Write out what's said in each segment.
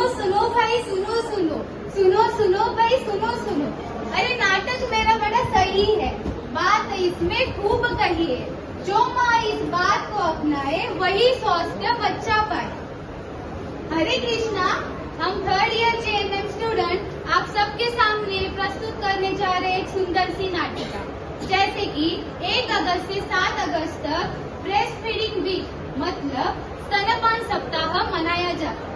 सुनो भाई सुनो सुनो, सुनो सुनो भाई सुनो सुनो। अरे नाटक मेरा बड़ा सही है, बात इसमें खूब कही है। जो माँ इस बात को अपनाए वही स्वस्थ बच्चा पाए। हरे कृष्णा, हम थर्ड ईयर JNM स्टूडेंट आप सबके सामने प्रस्तुत करने जा रहे एक सुंदर सी नाटिका, जैसे कि 1 अगस्त से 7 अगस्त तक ब्रेस्ट फीडिंग वीक मतलब स्तनपान सप्ताह मनाया जाता है।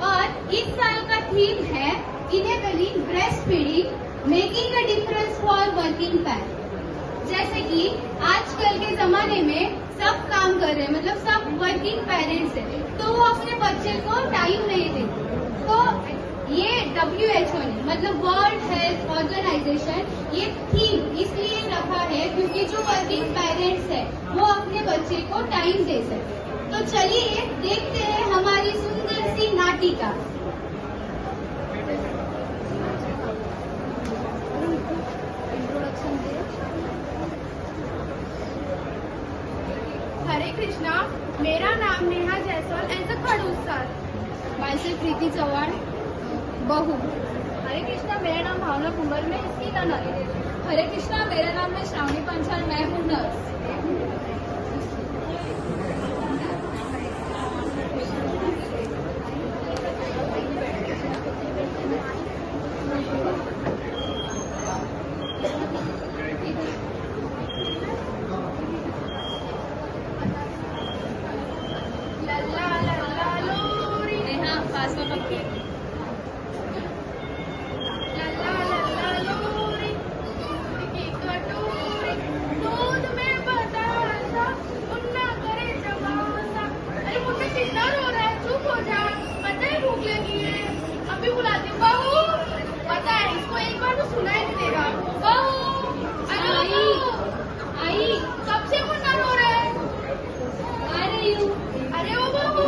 और इस साल का थीम है enabling breast feeding making a difference for working parents. जैसे कि आजकल के जमाने में सब काम कर रहे हैं, मतलब सब वर्किंग पेरेंट्स हैं, तो वो अपने बच्चे को टाइम नहीं देते। तो ये WHO ने मतलब वर्ल्ड हेल्थ ऑर्गेनाइजेशन ये थीम इसलिए रखा है क्योंकि जो वर्किंग पेरेंट्स है वो अपने बच्चे को टाइम दे सके। तो चलिए देखते हैं हमारी सुंदर सी नाटिका। हरे कृष्णा, मेरा नाम नेहा जायसवाल एज अ खड़ूस सर। माइसेल्फ प्रीति चौहान, बहू। हरे कृष्णा, मेरा नाम भावना कुंवर, मैं इसकी ननद। हरे कृष्णा, मेरा नाम है श्रावणी पंचाल, मैं हूँ नर्स। लल्ला लल्ला लोरी, नेहा पास में पक्की। लल्ला लल्ला लोरी, दूध की कटोरी, दूध में बतासा, मुन्ना करे जवासा। अरे मुन्ना कितना रो रहा है, चुप हो जा, पता है भूख लगी है। अभी बुलाती हूँ बहू, पता है इसको एक बार तो सुनाई नहीं देगा। बहू, अरे बहू, आई कब से मुन्ना रो रहा है? आ रही हूँ। अरे ओ बहू,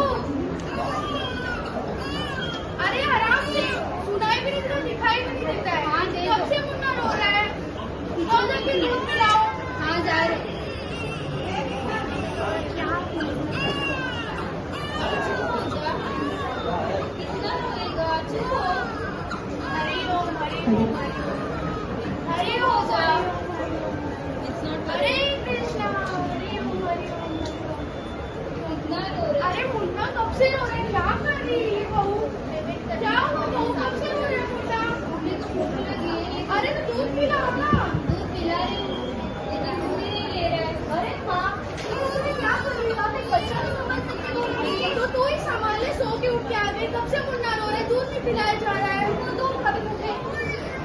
अरे आराम से, सुनाई भी नहीं देता, दिखाई भी नहीं देता है। हाँ, दे कब दो। से मुन्ना रो रहा है? और जाके दूध पिलाओ। हाँ जा रहे। कितना रोएगा, चुप हो। हरी ओम, हरी ओम, हरी ओम, हरी हो जा। It's not हरे कृष्णा, हरी ओम, हरी ओम, हरी ओम। कितना रो रहा है। अरे मुन्ना कब से रो रहा है? क्या कर रही है ये बहू? क्या हुआ बहू, कब से रो रहा है मुन्ना? मुझे भूख लगी है लेकिन अरे तो दूध पिलाओ ना। दूध पिला रही हूँ, लेकिन दूध ही नहीं ले रहा है। अरे माँ, तुमने क्या कर रही हो? आप एक बच्चा नहीं समझ सकती हो? तो तू ही संभाले, सो के उठ के आ गई। कब से मुन्ना रो रहा है, दूध नहीं पिलाया जा रहा है। तो कभी मुझे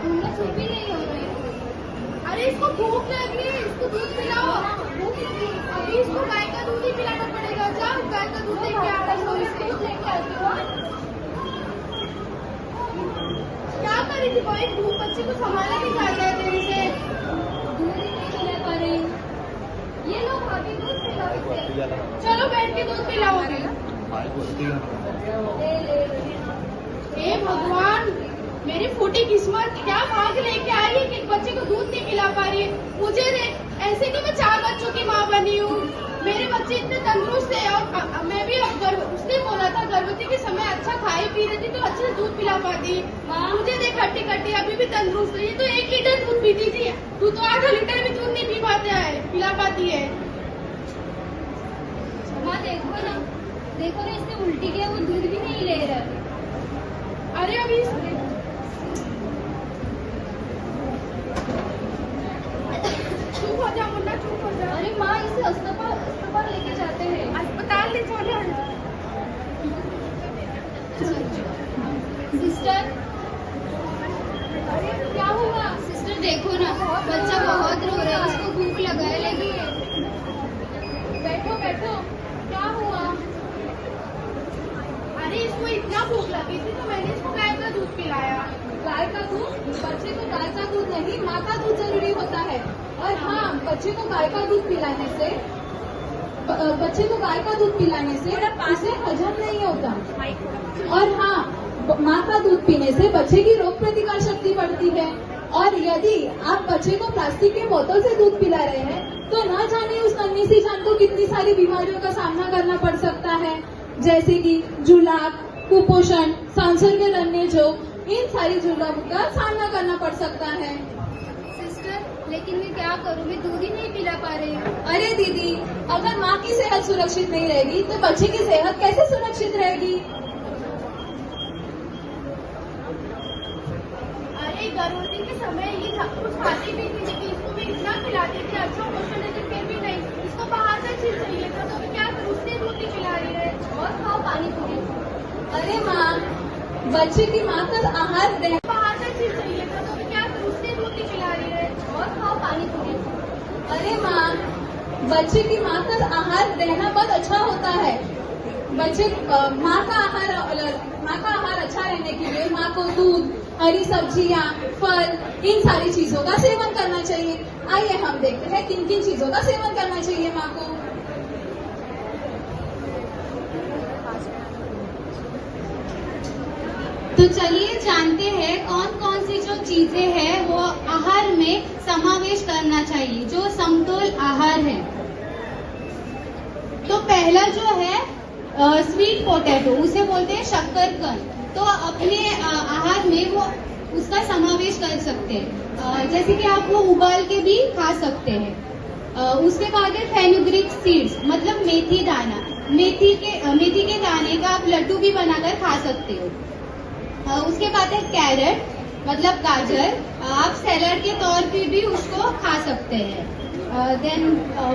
मुझे चुप ही नहीं हो रही। अरे इसको भूख लग रही है, इसको दूध पिलाओ। भूख लगी है। अभी इसको गाय का दूध ही पिलाना पड़ेगा। जाओ गाय का दूध लेके आ रहा है से। लेके आती हूँ। क्या कर रही थी भाई? भूख बच्चे को संभाला नहीं जा रहा है तेरे से। दूध ही नहीं पिला पा रही हूँ। ये लो भाभी, दूध पिलाओ इसे। चलो बैठ के दूध पिलाओगे। ले ले ले। हे भगवान, मेरी फूटी किस्मत, क्या भाग लेके आई है कि एक बच्चे को दूध नहीं पिला पा रही है। मुझे ऐसे कि मैं 4 बच्चों की माँ बनी हूँ। मेरे बच्चे इतने तंदुरुस्त है और मैं भी उसने बोला था गर्भवती के समय अच्छा खाई पी रही थी तो अच्छे से दूध पिला पाती। मुझे देख खट्टी खट्टी अभी भी तंदुरुस्त है। ये तो 1 लीटर दूध पीती थी, तू तो आधा लीटर भी दूध नहीं पी पाता है, पिला पाती है। माँ देखो ना इसने उल्टी किया, वो दूध भी नहीं ले रहा है। अरे अभी चुप हो जा मुन्ना, चुप हो जा। अरे माँ इसे अस्पताल लेके जाते हैं। अस्पताल ले चलो। सिस्टर, अरे क्या हुआ? सिस्टर देखो ना, बच्चा बहुत रो रहा है, उसको भूख लगा है लेकिन। बैठो बैठो, क्या हुआ? अरे इसको इतना भूख लगी थी तो मैंने इसको गाय का दूध पिलाया। गाय का दूध? बच्चे को गाय का दूध नहीं, माँ का दूध जरूरी होता है। और हाँ, बच्चे को गाय का दूध पिलाने से उसे हजम नहीं होता। और हाँ, माँ का दूध पीने से बच्चे की रोग प्रतिकार शक्ति बढ़ती है। और यदि आप बच्चे को प्लास्टिक के बोतल से दूध पिला रहे हैं तो न जाने उस नन्ही सी जान को कितनी सारी बीमारियों का सामना करना पड़ सकता है, जैसे कि जुलाब, कुपोषण, सांसर के रन्ने जो इन सारी जुर्मों का सामना करना पड़ सकता है। सिस्टर, लेकिन मैं क्या करूँ, मैं दूध ही नहीं पिला पा रही हूँ। अरे दीदी, अगर माँ की सेहत सुरक्षित नहीं रहेगी तो बच्चे की सेहत कैसे सुरक्षित रहेगी? अरे गर्भवती के समय ये सब कुछ खाती भी थी, लेकिन इसको मैं इतना खिलाती थी, अच्छा पोषण लेकिन फिर भी नहीं। इसको बाहर से चीज चाहिए था, तो मैं क्या करूँ, उसने दूध नहीं पिला रही है। और खाओ पानी पूरी। अरे माँ, बच्चे की मात्र आहार दे। बाहर से चीज चाहिए था, तो मैं क्या करूँ, उसने दूध नहीं पिला रही है। और खाओ पानी पूरी। अरे माँ, बच्चे की मात्र आहार देना बहुत अच्छा होता है। बच्चे माँ का आहार अच्छा रहने के लिए माँ को दूध, हरी सब्जियाँ, फल, इन सारी चीजों का सेवन करना चाहिए। आइए हम देखते हैं किन किन चीजों का सेवन करना चाहिए माँ को। तो चलिए जानते हैं कौन कौन सी जो चीजें हैं वो आहार में समावेश करना चाहिए, जो समतोल आहार है। तो पहला जो है स्वीट पोटैटो, उसे बोलते हैं शक्करकंद। तो अपने आहार में वो उसका समावेश कर सकते हैं, जैसे कि आप वो उबाल के भी खा सकते हैं। उसके बाद है फेनुग्रीक सीड्स, मतलब मेथी दाना। मेथी के दाने का आप लड्डू भी बनाकर खा सकते हो। उसके बाद है कैरेट, मतलब गाजर, आप सैलड के तौर पे भी उसको खा सकते हैं। देन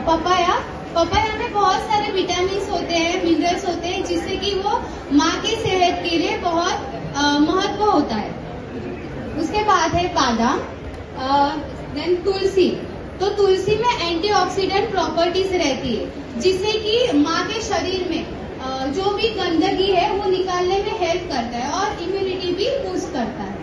पपाया में बहुत सारे विटामिन होते हैं, मिनरल्स होते हैं, जिससे कि वो माँ की सेहत के लिए बहुत महत्व होता है। उसके बाद है बादाम, देन तुलसी। तो तुलसी में एंटीऑक्सीडेंट प्रॉपर्टीज रहती है, जिससे कि माँ के शरीर में जो भी गंदगी है वो निकालने में हेल्प करता है और इम्यूनिटी भी बूस्ट करता है।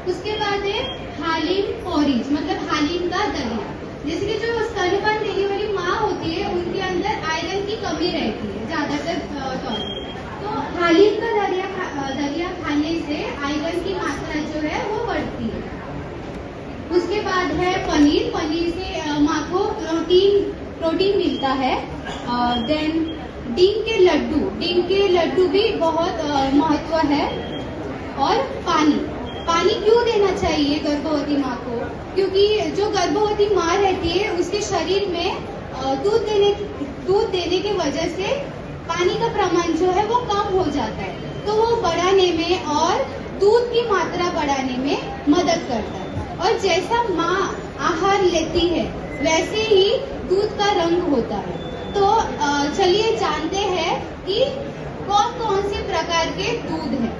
उसके बाद है हालिम पॉरीज, मतलब हालिम का दलिया। जैसे कि जो स्तनपान देने वाली माँ होती है, उनके अंदर आयरन की कमी रहती है ज्यादातर तौर पे। तो हालिम का दलिया खाने से आयरन की मात्रा जो है वो बढ़ती है। उसके बाद है पनीर। पनीर से माँ को प्रोटीन मिलता है। देन डीम के लड्डू भी बहुत महत्व है। और पानी क्यों देना चाहिए गर्भवती माँ को? क्योंकि जो गर्भवती माँ रहती है उसके शरीर में दूध देने की वजह से पानी का प्रमाण जो है वो कम हो जाता है, तो वो बढ़ाने में और दूध की मात्रा बढ़ाने में मदद करता है। और जैसा माँ आहार लेती है वैसे ही दूध का रंग होता है। तो चलिए जानते हैं कि कौन कौन से प्रकार के दूध हैं।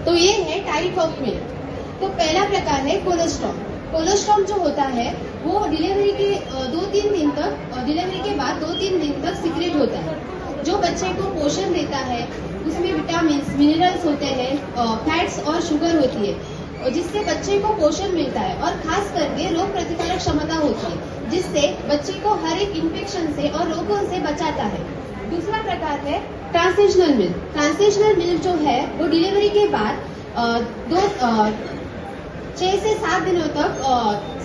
तो ये है टाइप ऑफ मिल्क। तो पहला प्रकार है कोलेस्ट्रॉल। कोलेस्ट्रॉल जो होता है वो डिलीवरी के 2-3 दिन तक, डिलीवरी के बाद 2-3 दिन तक सीक्रेट होता है। जो बच्चे को पोषण देता है उसमें विटामिन, मिनरल्स होते हैं, फैट्स और शुगर होती है, जिससे बच्चे को पोषण मिलता है और खास करके रोग प्रतिकारक क्षमता होती है, जिससे बच्चे को हर एक इन्फेक्शन से और रोगों से बचाता है। दूसरा प्रकार है ट्रांसलेशनल मिल्क। ट्रांसलेशनल मिल्क जो है वो डिलीवरी के बाद 6 से 7 दिनों तक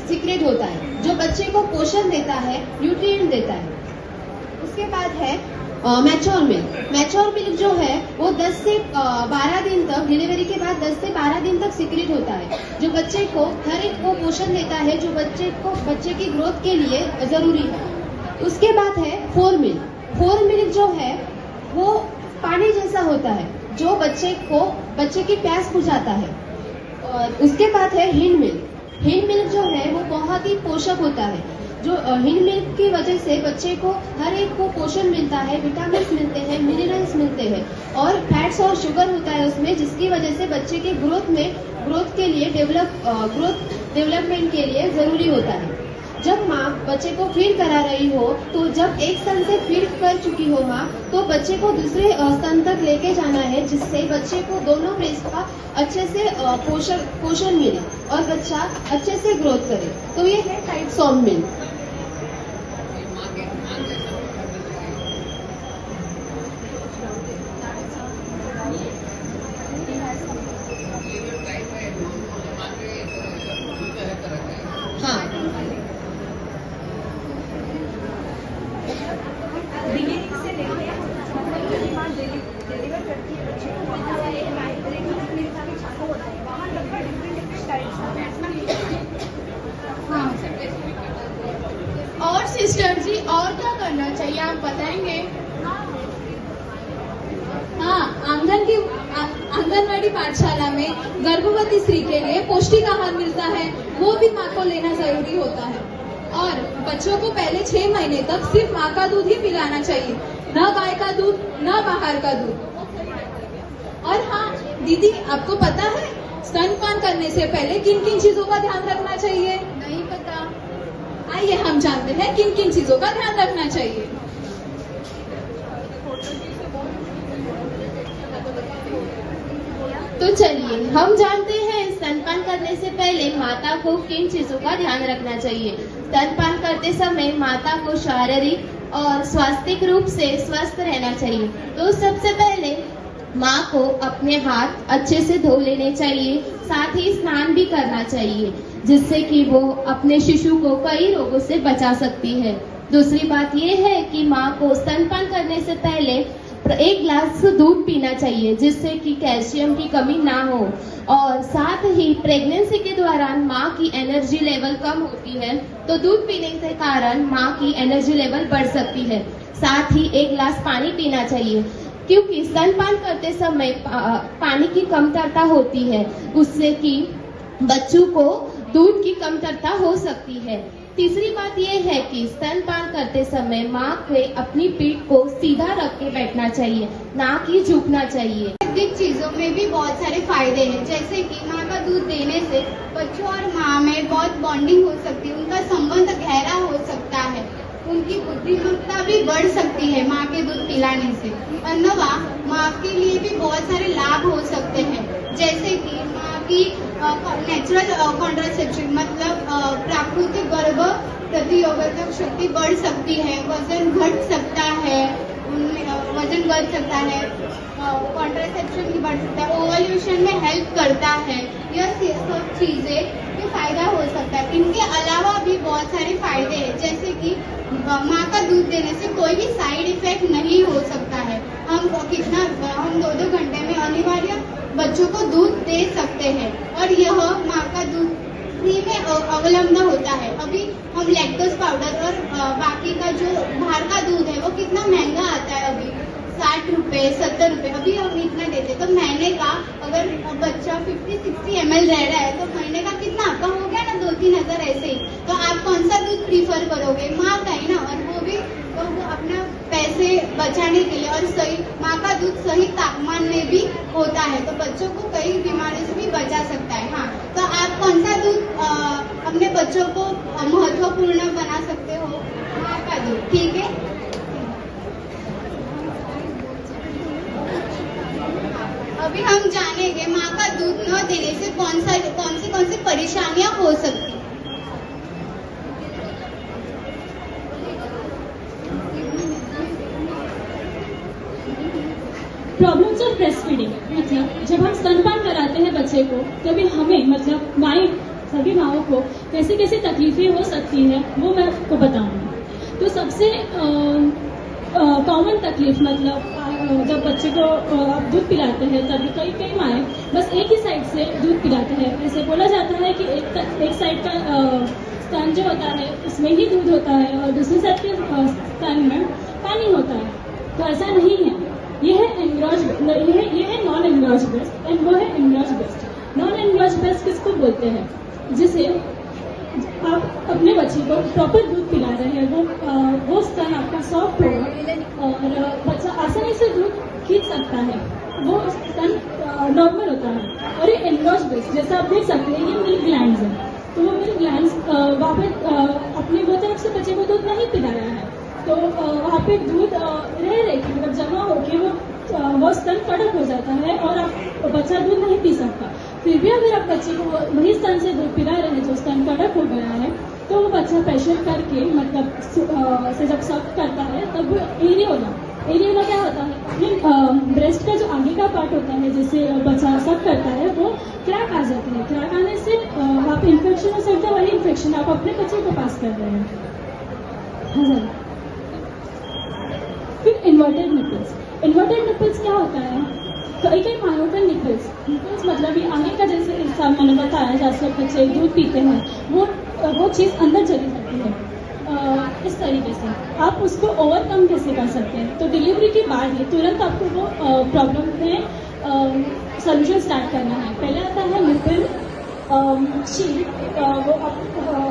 सीक्रेट होता है, जो बच्चे को पोषण देता है, न्यूट्रिएंट देता है। उसके बाद है मैच्योर मिल्क। मैच्योर मिल्क जो है वो 10 से 12 दिन तक, डिलीवरी के बाद 10 से 12 दिन तक सीक्रेट होता है, जो बच्चे को हर एक को पोषण देता है, जो बच्चे की ग्रोथ के लिए जरूरी है। उसके बाद है फोर मिल्क जो है वो पानी जैसा होता है, जो बच्चे की प्यास बुझाता है। और उसके बाद है हिंड मिल्क जो है वो बहुत ही पोषक होता है, जो हिंड मिल्क की वजह से बच्चे को हर एक को पोषण मिलता है, विटामिन मिलते हैं, मिनरल्स मिलते हैं और फैट्स और शुगर होता है उसमें, जिसकी वजह से बच्चे के ग्रोथ के लिए डेवलपमेंट के लिए जरूरी होता है। जब माँ बच्चे को फीड करा रही हो, तो जब एक स्तन से फीड कर चुकी हो माँ, तो बच्चे को दूसरे स्तन तक लेके जाना है, जिससे बच्चे को दोनों ब्रेस्ट का अच्छे से पोषण मिले और बच्चा अच्छे से ग्रोथ करे। तो ये है टाइप्स ऑफ मिल्क। डिलीवर करती है बच्चे को, वहाँ से मेरे साथ चालू होता है, वहाँ लगभग डिफरेंट स्टाइल्स हाँ और सिस्टर जी और क्या करना चाहिए आप बताएंगे? हाँ, आंगनवाड़ी पाठशाला में गर्भवती स्त्री के लिए पौष्टिक आहार मिलता है, वो भी माँ को लेना जरूरी होता है। और बच्चों को पहले 6 महीने तक सिर्फ माँ का दूध ही पिलाना चाहिए, न गाय का दूध, न बाहर का दूध। और हाँ दीदी, आपको पता है स्तनपान करने से पहले किन किन चीजों का ध्यान रखना चाहिए? नहीं पता। आइए हम जानते हैं किन किन चीजों का ध्यान रखना चाहिए। तो चलिए हम जानते हैं स्तनपान करने से पहले माता को किन चीजों का ध्यान रखना चाहिए। स्तनपान करते समय माता को शारीरिक और स्वास्थ्यिक रूप से स्वस्थ रहना चाहिए। तो सबसे पहले माँ को अपने हाथ अच्छे से धो लेने चाहिए, साथ ही स्नान भी करना चाहिए, जिससे कि वो अपने शिशु को कई रोगों से बचा सकती है। दूसरी बात ये है कि माँ को स्तनपान करने से पहले 1 गिलास दूध पीना चाहिए, जिससे कि कैल्शियम की कमी ना हो। और साथ ही प्रेगनेंसी के दौरान माँ की एनर्जी लेवल कम होती है, तो दूध पीने के कारण माँ की एनर्जी लेवल बढ़ सकती है। साथ ही 1 गिलास पानी पीना चाहिए, क्योंकि स्तनपान करते समय पानी की कमतरता होती है, उससे कि बच्चों को दूध की कमतरता हो सकती है। तीसरी बात यह है कि स्तनपान करते समय माँ को अपनी पीठ को सीधा रख के बैठना चाहिए, ना कि झुकना चाहिए। प्राकृतिक चीजों में भी बहुत सारे फायदे हैं, जैसे कि माँ का दूध देने से बच्चों और माँ में बहुत बॉन्डिंग हो सकती है, उनका संबंध गहरा हो सकता है, उनकी बुद्धिमत्ता भी बढ़ सकती है माँ के दूध पिलाने से। अन्यथा माँ के लिए भी बहुत सारे लाभ हो सकते हैं, जैसे कि माँ की नेचुरल कॉन्ट्रासेप्शन मतलब प्राकृतिक गर्भ प्रतिरोधक शक्ति बढ़ सकती है, वजन घट सकता है, वजन बढ़ सकता है, कॉन्ट्रासेप्शन भी बढ़ सकता है, ओवल्यूशन में हेल्प करता है। यह सब चीजें फायदा हो सकता है। इनके अलावा भी बहुत सारे फायदे हैं, जैसे कि माँ का दूध देने से कोई भी साइड इफेक्ट नहीं हो सकता है। हम 2-2 घंटे में अनिवार्य बच्चों को दूध दे सकते हैं, और यह माँ का दूध फ्री में अवलंबन होता है। अभी हम लैक्टोज पाउडर और बाकी का जो बाहर का दूध है वो कितना महंगा आता है, अभी 60 रुपए 70 रुपए, अभी हम इतना देते। तो महीने का अगर बच्चा 50-60 ml रह रहा है तो महीने का कितना आपका हो गया ना, 2-3 हज़ार ऐसे ही। तो आप कौन सा दूध प्रीफर करोगे? माँ का ही ना, और वो भी तो वो अपना पैसे बचाने के लिए। और सही माँ का दूध सही तापमान में भी होता है, तो बच्चों को कई बीमारियों से भी बचा सकता है। हाँ, तो आप कौन सा दूध अपने बच्चों को महत्वपूर्ण बना सकते हो? माँ का दूध, ठीक है। अभी हम जानेंगे माँ का दूध न देने से कौन सी परेशानियां हो सकती हैं। प्रॉब्लम्स ऑफ ब्रेस्ट फीडिंग, मतलब जब हम स्तनपान कराते हैं बच्चे को, तभी हमें मतलब सभी माओं को कैसे कैसे तकलीफें हो सकती है वो मैं आपको बताऊंगी। तो सबसे कॉमन तकलीफ मतलब जब बच्चे को आप दूध पिलाते हैं तभी कई माएँ बस एक ही साइड से दूध पिलाते हैं। ऐसे बोला जाता है कि एक साइड का स्तन जो होता है उसमें ही दूध होता है और दूसरी साइड के स्तन में पानी होता है। तो ऐसा नहीं है, ये है नॉन एनलॉज ब्रेस्ट एंड वो है एनलॉज ब्रेस्ट। नॉन एनलॉज ब्रेस्ट किसको बोलते हैं? जिसे आप अपने बच्चे को प्रॉपर दूध पिला रहे हैं, वो स्तन आपका सॉफ्ट होगा और बच्चा आसानी से दूध खींच सकता है, वो स्तन नॉर्मल होता है। और ये एनलॉज ब्रेस्ट जैसा आप देख सकते हैं, ये मिल्क ग्लैंड्स है, तो वो मिल्क ग्लैंड्स वहाँ पे अपनी वो तरफ से बच्चे को दूध नहीं पिला रहा है, तो वहाँ पे दूध रह के मतलब जमा होके वो स्तन कड़क हो जाता है और आप बच्चा दूध नहीं पी सकता। फिर भी अगर आप बच्चे को वही स्तन से दूध पिला रहे हैं जो स्तन कड़क हो गया है, तो वो बच्चा प्रेशर करके मतलब से जब सक करता है तब एरियोला क्या होता है, अपने ब्रेस्ट का जो आगे का पार्ट होता है जिससे बच्चा सक करता है वो क्रैक आ जाता है। क्रैक आने से आप इन्फेक्शन हो सकता है, वही इन्फेक्शन आप अपने बच्चे को पास कर रहे हैं। फिर इन्वर्टेड निपल्स, इन्वर्टेड निपल्स क्या होता है? कई कई मायों पर निपल्स मतलब ये आगे का जैसे हिस्सा मैंने बताया, जैसे बच्चे दूध पीते हैं वो चीज़ अंदर चली जाती है। इस तरीके से आप उसको ओवरकम कैसे कर सकते हैं? तो डिलीवरी के बाद ही तुरंत आपको वो प्रॉब्लम में सोल्यूशन स्टार्ट करना है। पहले आता है निपल शील्ड, वो आप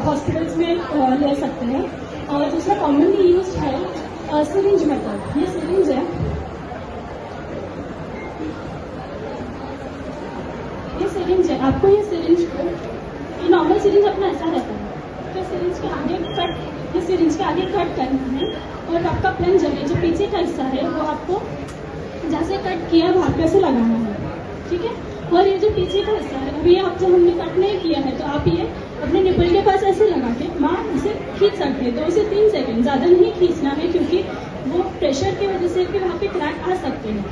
हॉस्पिटल्स में ले सकते हैं। और दूसरा कॉमनली यूज है सिरिंज मेथड। ये सिरिंज है, ये सिरिंज है। आपको ये सिरिंज को, ये नॉर्मल सिरिंज अपना ऐसा रहता है, तो सिरिंज के आगे कट, ये सिरिंज के आगे कट करना है और आपका प्लंजर है जो पीछे का हिस्सा है वो आपको जैसे कट किया वहाँ पे से लगाना है, ठीक है। और ये जो पीछे का हिस्सा है, अभी आप जब हमने कट नहीं किया है तो आप ये अपने निपल के पास ऐसे लगा के माँ इसे खींच सकते हैं 2 से 3 सेकंड, ज़्यादा नहीं खींचना है क्योंकि वो प्रेशर की वजह से भी वहाँ पे क्रैक आ सकते हैं।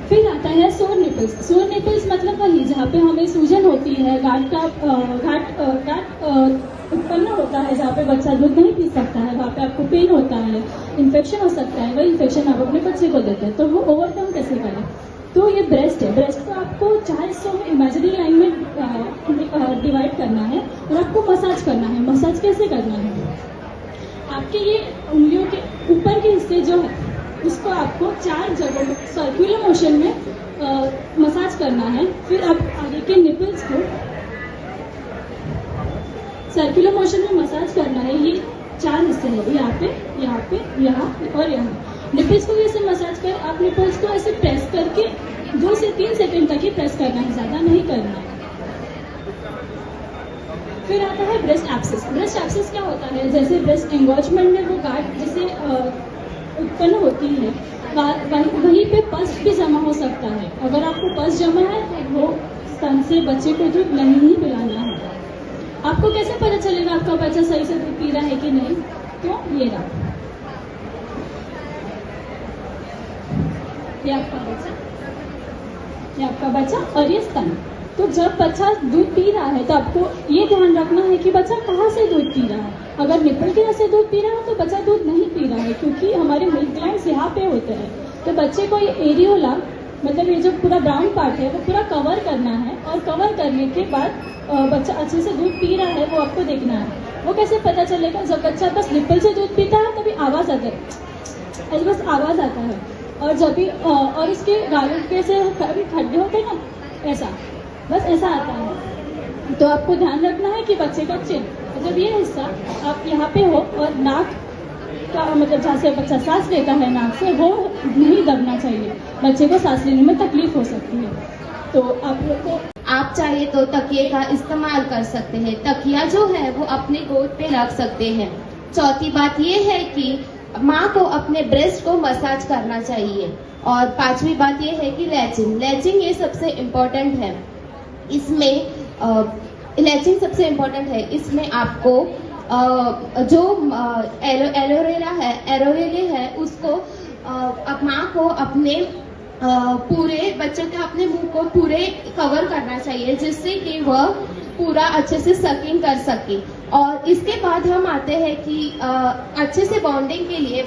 फिर आता है सोर निपल्स। सोर निपल्स मतलब वही जहाँ पे हमें सूजन होती है, गांठ उत्पन्न होता है, जहाँ पे बच्चा दूध नहीं पी सकता है, वहाँ पे आपको पेन होता है, इन्फेक्शन हो सकता है। वही इन्फेक्शन आप अपने बच्चे को देते हैं, तो वो ओवरकम कैसे करें? तो ये ब्रेस्ट है, ब्रेस्ट को आपको 4 हिस्सों में इमेजिनरी लाइन में डिवाइड करना है और आपको मसाज करना है। मसाज कैसे करना है? आपके ये उंगलियों के ऊपर के हिस्से जो है उसको आपको 4 जगह सर्कुलर मोशन में मसाज करना है। फिर आप आगे के निपल्स को सर्कुलर मोशन में मसाज करना है। ये 4 हिस्से हैं, यहाँ पे, यहाँ पे, यहाँ और यहाँ। निपल्स को ऐसे मसाज कर आप निपल्स को ऐसे प्रेस करके 2 से 3 सेकंड तक ही प्रेस करना है, ज़्यादा नहीं करना है। फिर आता है ब्रेस्ट एब्सेस। ब्रेस्ट एब्सेस क्या होता है? जैसे ब्रेस्ट एंगॉर्जमेंट में वो गांठ जैसे उत्पन्न होती है, वहीं पे पस भी जमा हो सकता है। अगर आपको पस जमा है तो वो स्तन से बच्चे को दूध नहीं ही पिलाना है। आपको कैसे पता चलेगा आपका बच्चा सही से दूध पी रहा है कि नहीं? तो ये रहा, ये आपका बच्चा और ये स्तन। तो जब बच्चा दूध पी रहा है तो आपको ये ध्यान रखना है कि बच्चा कहाँ से दूध पी रहा है। अगर निपल के यहाँ से दूध पी रहा है तो बच्चा दूध नहीं पी रहा है, क्योंकि हमारे मिल्क ग्लैंड्स यहाँ पे होते हैं। तो बच्चे को ये एरियोला मतलब ये जो पूरा ब्राउन पार्ट है वो पूरा कवर करना है, और कवर करने के बाद बच्चा अच्छे से दूध पी रहा है वो आपको देखना है। वो कैसे पता चलेगा? जब बच्चा बस निपल से दूध पीता है तभी आवाज़ आता है, ऐसे बस आवाज़ आता है। और जब भी और इसके गालों के से खड्डे होते हैं ना, ऐसा बस ऐसा आता है। तो आपको ध्यान रखना है कि बच्चे का चिन, जब ये हिस्सा आप यहाँ पे हो और नाक का मतलब जहाँ से बच्चा सांस लेता है नाक से, वो नहीं दबना चाहिए, बच्चे को सांस लेने में तकलीफ हो सकती है। तो आप लोग को आप चाहे तो तकिए का इस्तेमाल कर सकते हैं। तकिया जो है वो अपने गोद पे रख सकते हैं। चौथी बात ये है कि माँ को अपने ब्रेस्ट को मसाज करना चाहिए। और 5वीं बात ये है कि लैचिंग ये सबसे इम्पोर्टेंट है। इसमें लैचिंग सबसे इम्पोर्टेंट है। इसमें आपको जो एलोरेले है उसको माँ को अपने पूरे बच्चे के अपने मुंह को पूरे कवर करना चाहिए, जिससे कि वह पूरा अच्छे से सकिंग कर सके। और इसके बाद हम आते हैं कि अच्छे से बॉन्डिंग के लिए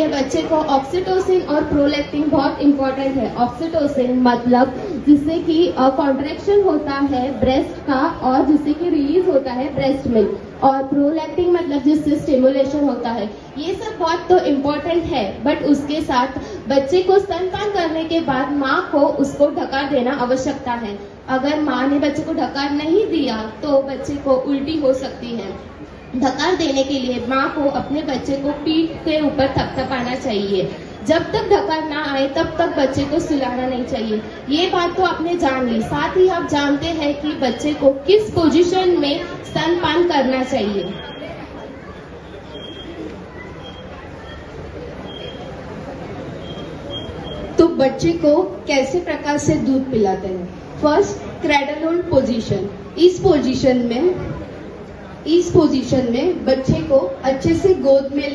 बच्चे को ऑक्सीटोसिन और प्रोलैक्टिन बहुत इंपॉर्टेंट है। ऑक्सीटोसिन मतलब जिससे कि कॉन्ट्रैक्शन होता है ब्रेस्ट का और जिससे कि रिलीज होता है ब्रेस्ट मिल्क, और प्रोलैक्टिन मतलब जिससे स्टिमुलेशन होता है। ये सब बहुत तो इम्पोर्टेंट है, बट उसके साथ बच्चे को स्तनपान करने के बाद माँ को उसको ढका देना आवश्यकता है। अगर माँ ने बच्चे को ढका नहीं दिया तो बच्चे को उल्टी हो सकती है। ढका देने के लिए माँ को अपने बच्चे को पीठ के ऊपर थपथपाना चाहिए। जब तक ढका ना आए तब तक बच्चे को सुलाना नहीं चाहिए। ये बात तो आपने जान ली। साथ ही आप जानते हैं कि बच्चे को किस पोजीशन में स्तनपान करना चाहिए। तो बच्चे को कैसे प्रकार से दूध पिलाते हैं? First, cradle hold position. इस पोजीशन में बच्चे को अच्छे से गोद में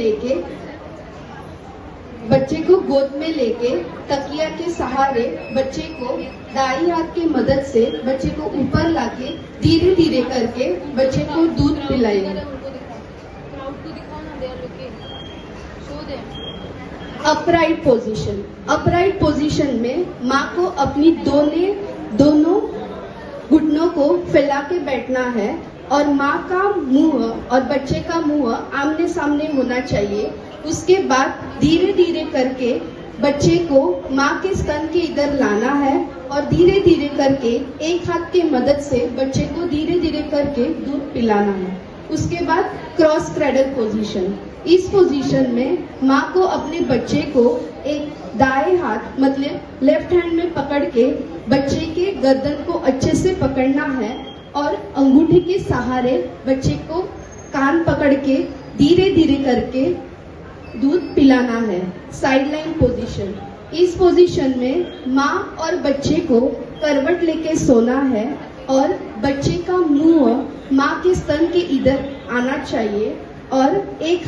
लेके तकिया के सहारे बच्चे को दाई हाथ की मदद से बच्चे को ऊपर लाके धीरे धीरे करके बच्चे को दूध पिलाएंगे। Upright position. अपराइट पोजीशन में माँ को अपनी दोनों घुटनों को फैला के बैठना है और माँ का मुंह और बच्चे का मुंह आमने सामने होना चाहिए। उसके बाद धीरे धीरे करके बच्चे को माँ के स्तन के इधर लाना है और धीरे धीरे करके एक हाथ की मदद से बच्चे को धीरे धीरे करके दूध पिलाना है। उसके बाद क्रॉस क्रेडल पोजीशन। इस पोजीशन में माँ को अपने बच्चे को एक दाएं हाथ मतलब लेफ्ट हैंड में पकड़ के बच्चे के गर्दन को अच्छे से पकड़ना है और अंगूठे के सहारे बच्चे को कान पकड़ के धीरे धीरे करके दूध पिलाना है। Sideline position. इस पोजीशन में माँ और बच्चे को करवट लेके सोना है और बच्चे का मुंह माँ के स्तन के इधर आना चाहिए और एक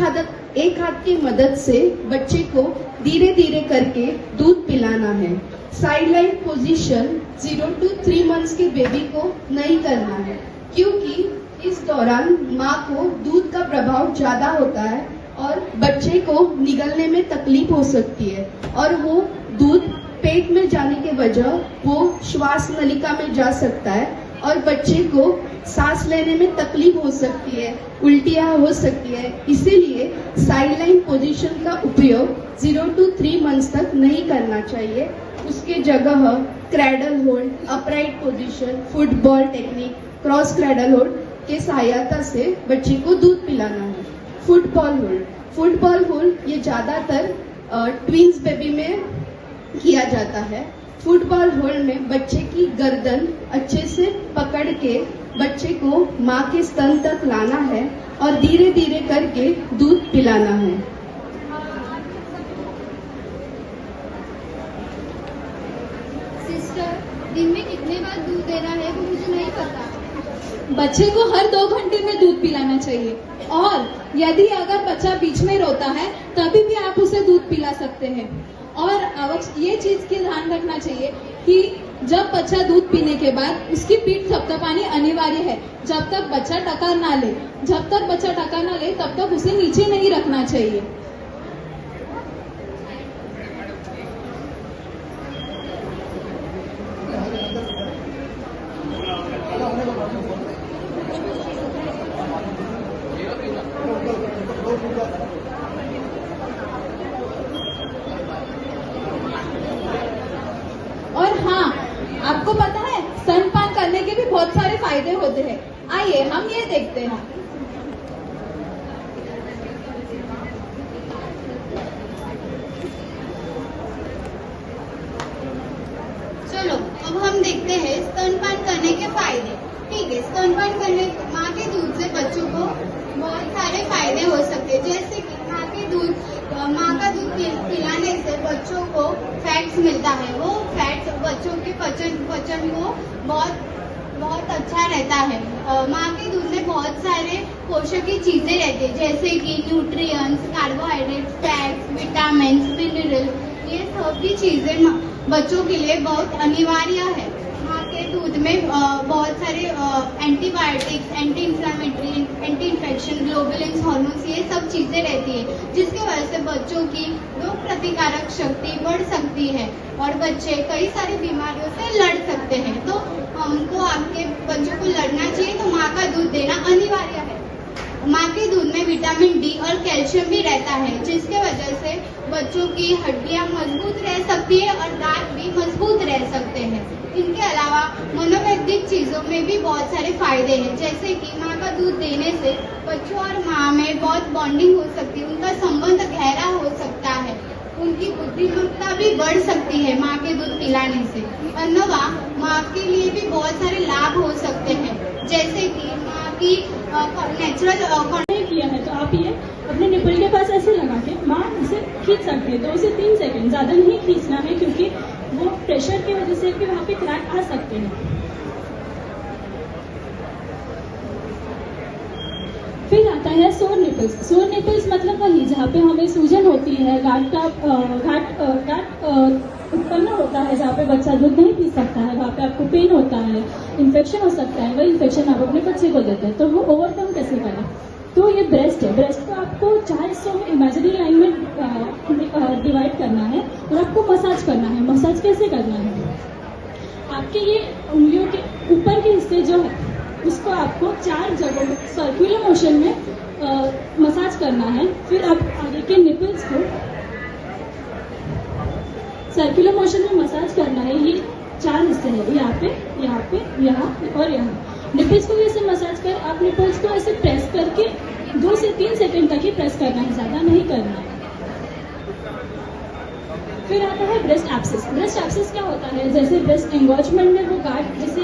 हाथ की मदद से बच्चे को धीरे धीरे करके दूध पिलाना है। साइडलाइन पोजीशन 0 to 3 मंथ्स के बेबी को नहीं करना है क्योंकि इस दौरान माँ को दूध का प्रभाव ज्यादा होता है और बच्चे को निगलने में तकलीफ हो सकती है और वो दूध पेट में जाने के वजह वो श्वास नलिका में जा सकता है और बच्चे को सांस लेने में तकलीफ हो सकती है, उल्टियाँ हो सकती है। इसीलिए साइडलाइन पोजीशन का उपयोग 0 to 3 मंथ्स तक नहीं करना चाहिए। उसके जगह cradle hold, upright position, football technique, cross cradle hold के सहायता से बच्चे को दूध पिलाना है। फुटबॉल होल्ड ये ज्यादातर ट्विंस बेबी में किया जाता है। फुटबॉल होल्ड में बच्चे की गर्दन अच्छे से पकड़ के बच्चे को माँ के स्तन तक लाना है और धीरे धीरे करके दूध पिलाना है। सिस्टर, दिन में कितने बार दूध देना है वो मुझे नहीं पता। बच्चे को हर 2 घंटे में दूध पिलाना चाहिए और यदि अगर बच्चा बीच में रोता है तभी भी आप उसे दूध पिला सकते हैं। और ये चीज की ध्यान रखना चाहिए कि जब बच्चा दूध पीने के बाद उसकी पीठ थपथपानी अनिवार्य है। जब तक बच्चा टकार ना ले तब तक उसे नीचे नहीं रखना चाहिए। और हाँ, आपको पता है स्तनपान करने के भी बहुत सारे फायदे होते हैं। आइए हम ये देखते हैं। चलो अब हम देखते हैं स्तनपान करने के फायदे। ठीक है, स्तनपान करने माँ के दूध से बच्चों को बहुत सारे फायदे हो सकते हैं, जैसे कि माँ का दूध पिलाने से बच्चों को फैट्स मिलता है। वो फैट्स बच्चों के पचन को बहुत अच्छा रहता है। माँ के दूध में बहुत सारे पोषक की चीजें रहती है, जैसे कि nutrients, carbohydrates, fats, vitamin, mineral, ये सभी चीजें बच्चों के लिए बहुत अनिवार्य है। माँ के दूध में बहुत सारे antibiotics, anti inflammatory, anti infection, globulins, hormones, ये सब चीजें रहती है, जिसकी वजह से बच्चों की रोग प्रतिकारक शक्ति बढ़ सकती है और बच्चे कई सारी बीमारियों से लड़ सकते हैं। तो हमको आपके बच्चों को लड़ना चाहिए तो माँ का दूध देना अनिवार्य है। माँ के दूध में विटामिन डी और कैल्शियम भी रहता है, जिसके वजह से बच्चों की हड्डियाँ मजबूत रह सकती है और दांत भी मजबूत रह सकते हैं। इनके अलावा मनोवैज्ञानिक चीजों में भी बहुत सारे फायदे हैं, जैसे कि माँ का दूध देने से बच्चों और माँ में बहुत बॉन्डिंग हो सकती है, उनका संबंध गहरा हो सकता है, उनकी बुद्धिमत्ता भी बढ़ सकती है माँ के दूध पिलाने से। अनवा माँ के लिए भी बहुत सारे लाभ हो सकते हैं, जैसे कि माँ की नेचुरल किया है तो आप ये अपने निपल के पास ऐसे लगा के माँ इसे खींच सकते हैं 2 से 3 सेकंड, ज्यादा नहीं खींचना है क्योंकि वो प्रेशर की वजह से भी वहाँ पे क्रैक आ सकते हैं। फिर आता है सोर निपल्स। सोर निपल्स मतलब वही जहाँ पे हमें सूजन होती है, गांठ उत्पन्न होता है, जहाँ पे बच्चा दूध नहीं पी सकता है, वहाँ पे आपको पेन होता है, इन्फेक्शन हो सकता है। वही इन्फेक्शन आप अपने बच्चे को देते हैं, तो वो ओवरकम कैसे करें? तो ये ब्रेस्ट है, ब्रेस्ट को आपको 4 हिस्सों में इमेजिनरी लाइन में डिवाइड करना है और आपको मसाज करना है। मसाज कैसे करना है, आपके ये उंगलियों के ऊपर के हिस्से जो है उसको आपको 4 जगहों में सर्कुलर मोशन में मसाज करना है। फिर आप आगे के निपल्स को सर्कुलर मोशन में मसाज करना है। ये 4 हिस्से हैं, यहाँ पे, यहाँ पे, यहाँ और यहाँ। निपल्स को भी ऐसे मसाज कर, आप निपल्स को ऐसे प्रेस करके 2 से 3 सेकंड तक ही प्रेस करना है, ज्यादा नहीं करना है। फिर आता है ब्रेस्ट एब्सेस। ब्रेस्ट एब्सेस क्या होता है, जैसे ब्रेस्ट एंगॉर्जमेंट में वो गांठ जैसे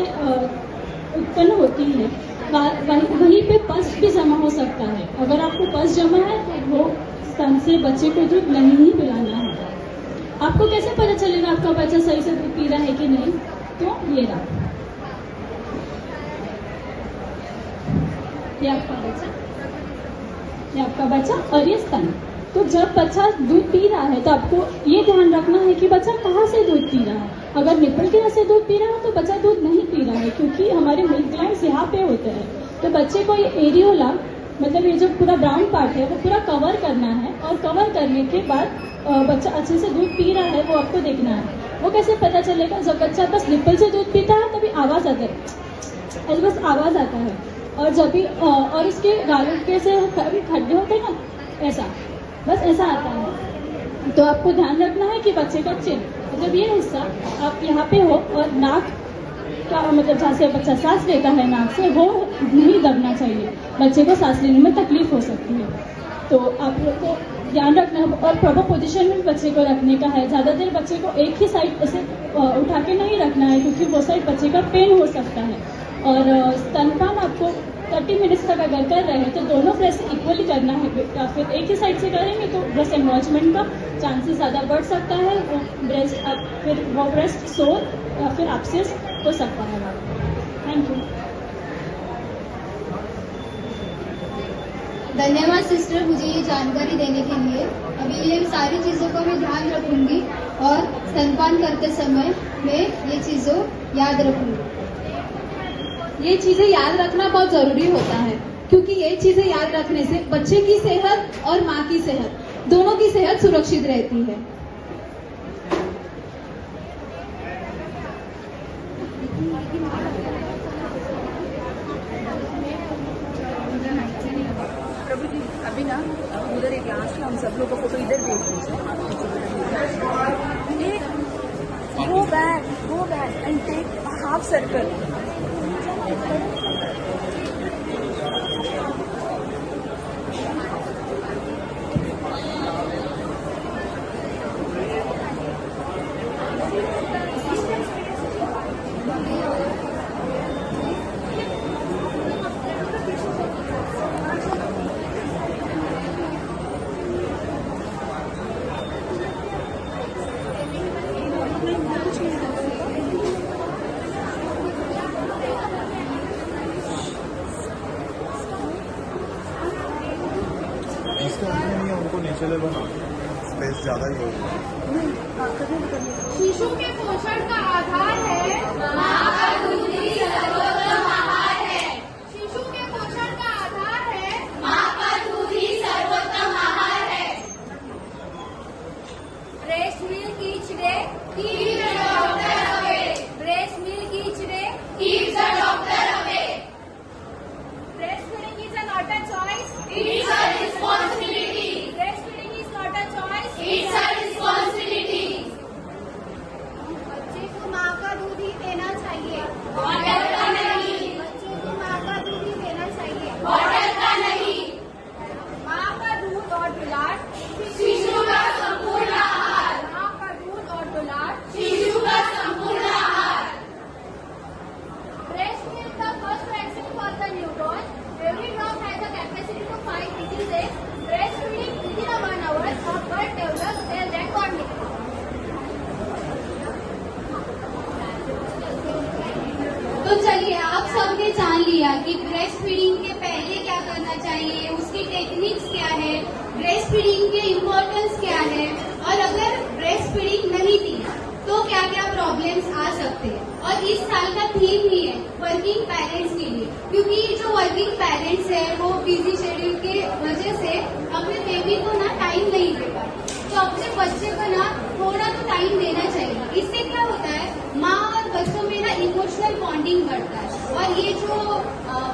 उत्पन्न होती है, वहीं पे पस भी जमा हो सकता है। अगर आपको पस जमा है तो वो स्तन से बच्चे को दूध नहीं ही पिलाना है। आपको कैसे पता चलेगा आपका बच्चा सही से दूध पी रहा है कि नहीं, तो ये रहा, ये आपका बच्चा और ये स्तन। तो जब बच्चा दूध पी रहा है तो आपको ये ध्यान रखना है कि बच्चा कहाँ से दूध पी रहा है। अगर निपल के यहाँ से दूध पी रहा है तो बच्चा दूध नहीं पी रहा है, क्योंकि हमारे मिल्क ग्लैंड्स यहाँ पे होते हैं। तो बच्चे को ये एरियोला, मतलब ये जो पूरा ब्राउन पार्ट है वो पूरा कवर करना है, और कवर करने के बाद बच्चा अच्छे से दूध पी रहा है वो आपको देखना है। वो कैसे पता चलेगा, जब बच्चा बस निपल से दूध पीता है तभी आवाज आता है, ऐसे बस आवाज आता है। और जब भी और इसके गालों के से खड्डे होते हैं ना, ऐसा बस ऐसा आता है। तो आपको ध्यान रखना है कि बच्चे का चिन, मतलब ये हिस्सा आप यहाँ पे हो, और नाक का मतलब जहाँ से बच्चा सांस लेता है नाक से, वो नहीं दबना चाहिए, बच्चे को सांस लेने में तकलीफ हो सकती है। तो आप लोग को ध्यान रखना है, और प्रॉपर पोजीशन में बच्चे को रखने का है। ज़्यादा देर बच्चे को एक ही साइड ऐसे उठा के नहीं रखना है, क्योंकि वो साइड बच्चे का पेन हो सकता है। और स्तनपान आपको 30 मिनट्स तक अगर कर रहे हैं तो दोनों ब्रेस्ट इक्वली करना है। या फिर एक ही साइड से करेंगे तो ब्रेस्ट एनलार्जमेंट का चांसेस ज़्यादा बढ़ सकता है, वो ब्रेस्ट सोर या फिर एब्सेस हो सकता है। Thank you. धन्यवाद सिस्टर मुझे ये जानकारी देने के लिए। अभी ये सारी चीज़ों का मैं ध्यान रखूंगी और स्तनपान करते समय मैं ये चीज़ों याद रखूंगी। ये चीजें याद रखना बहुत जरूरी होता है, क्योंकि ये चीजें याद रखने से बच्चे की सेहत और माँ की सेहत, दोनों की सेहत सुरक्षित रहती है। प्रभु जी अभी ना उधर एक लास्ट में हम सब लोग को फोटो इधर देख लीजिए। Go back and take half circle. इसके अंदर नहीं है, उनको नीचे ले बना, स्पेस ज्यादा ही होगा। शिशु के पोषण का आधार है माँ का दूध ही सर्वोत्तम आहार है। शिशु के पोषण का आधार है माँ का दूध ही सर्वोत्तम आहार है। Breast milk each day Keep the doctor away. Breast milk each day Keep the doctor away. Breastfeeding is not a choice. It's a responsibility. Breastfeeding is not a choice. It's a responsibility. बच्चे को माँ का दूध ही देना चाहिए। Bottle का नहीं। बच्चे को माँ का दूध ही देना चाहिए। बॉटल का नहीं। माँ का दूध और दुलार शिशु का संपूर्ण आहार। माँ का दूध और दुलार शिशु का संपूर्ण आहार। Breast milk the first vaccine for the newborn. Every drop has a capacity to fight diseases. Breastfeeding within 1 hour of birth develops cells and bonding. तो चलिए आप सबने जान लिया कि ब्रेस्ट फीडिंग के पहले क्या करना चाहिए, उसकी टेक्निक्स क्या है, ब्रेस्ट फीडिंग के इम्पोर्टेंस क्या है, और अगर ब्रेस्ट फीडिंग नहीं दी तो तो क्या क्या प्रॉब्लम्स आ सकते हैं। और इस साल का थीम ही है वर्किंग पेरेंट्स के लिए, क्योंकि जो वर्किंग पेरेंट्स है वो बिजी शेड्यूल के वजह से अपने बेबी को ना टाइम नहीं दे पाते। तो अपने बच्चे को ना थोड़ा तो टाइम देना चाहिए। इससे क्या होता है, माँ और बच्चों में ना इमोशनल बॉन्डिंग बढ़ता है, और ये जो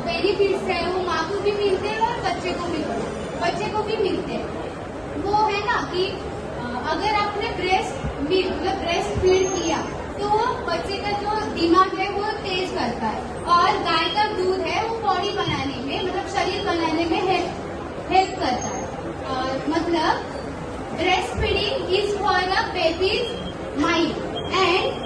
बेनिफिट्स है वो माँ को भी मिलते हैं और बच्चे को भी मिलते हैं। वो है ना कि अगर आपने ब्रेस्ट फीड किया तो वो बच्चे का जो दिमाग है वो तेज करता है, और गाय का दूध है वो बॉडी बनाने में, मतलब शरीर बनाने में हेल्प करता है। और मतलब breast feeding is for a babies mind and